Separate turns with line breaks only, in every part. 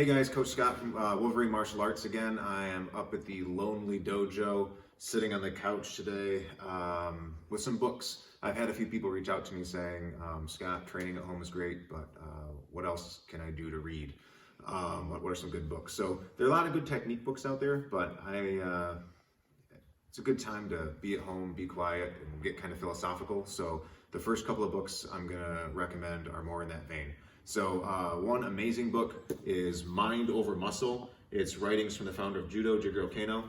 Hey guys, Coach Scott from Wolverine Martial Arts again. I am up at the Lonely Dojo, sitting on the couch today with some books. I've had a few people reach out to me saying, Scott, training at home is great, but what else can I do to read? What are some good books? So there are a lot of good technique books out there, but it's a good time to be at home, be quiet, and get kind of philosophical. So the first couple of books I'm going to recommend are more in that vein. So one amazing book is Mind Over Muscle. It's writings from the founder of Judo, Jigoro Kano.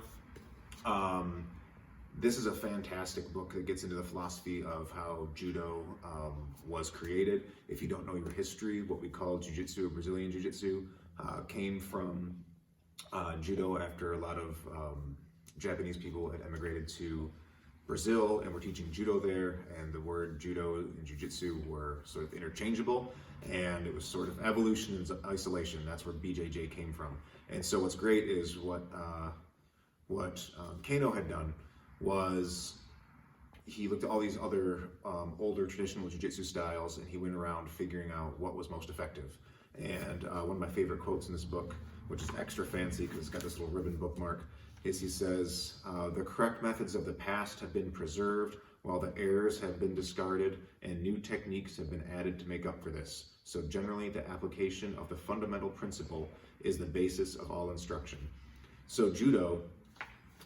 This is a fantastic book that gets into the philosophy of how Judo was created. If you don't know your history, what we call Jiu-Jitsu or Brazilian Jiu-Jitsu came from Judo after a lot of Japanese people had emigrated to Brazil and were teaching Judo there, and the word Judo and Jiu-Jitsu were sort of interchangeable, and it was sort of evolution and isolation. That's where BJJ came from. And so what's great is what Kano had done was he looked at all these other older traditional Jiu-Jitsu styles, and he went around figuring out what was most effective. And one of my favorite quotes in this book, which is extra fancy because it's got this little ribbon bookmark, is he says, the correct methods of the past have been preserved while the errors have been discarded and new techniques have been added to make up for this. So generally the application of the fundamental principle is the basis of all instruction. So Judo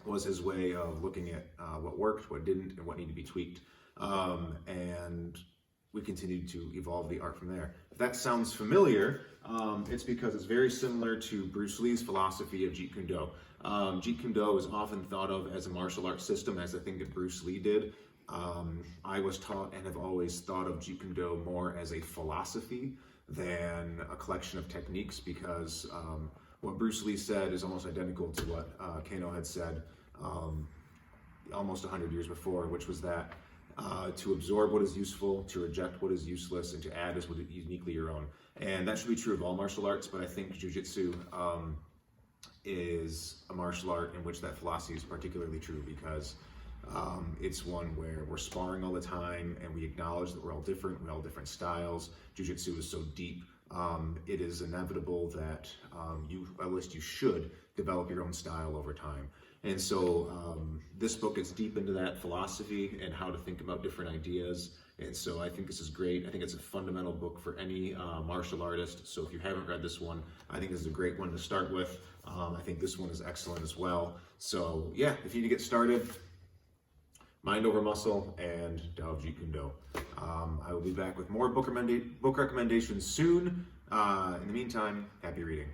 was his way of looking at what worked, what didn't, and what needed to be tweaked. And we continued to evolve the art from there. If that sounds familiar, it's because it's very similar to Bruce Lee's philosophy of Jeet Kune Do. Jeet Kune Do is often thought of as a martial arts system, as the thing that Bruce Lee did. I was taught and have always thought of Jeet Kune Do more as a philosophy than a collection of techniques, because what Bruce Lee said is almost identical to what Kano had said almost 100 years before, which was that to absorb what is useful, to reject what is useless, and to add is what is uniquely your own. And that should be true of all martial arts, but I think Jiu-Jitsu is a martial art in which that philosophy is particularly true, because it's one where we're sparring all the time and we acknowledge that we're all different styles. Jiu-Jitsu is so deep, it is inevitable that at least you should develop your own style over time. And so this book gets deep into that philosophy and how to think about different ideas. And so I think this is great. I think it's a fundamental book for any martial artist. So if you haven't read this one, I think this is a great one to start with. I think this one is excellent as well. So yeah, if you need to get started, Mind Over Muscle and Tao Jeet Kune Do. I will be back with more book recommendations soon. In the meantime, happy reading.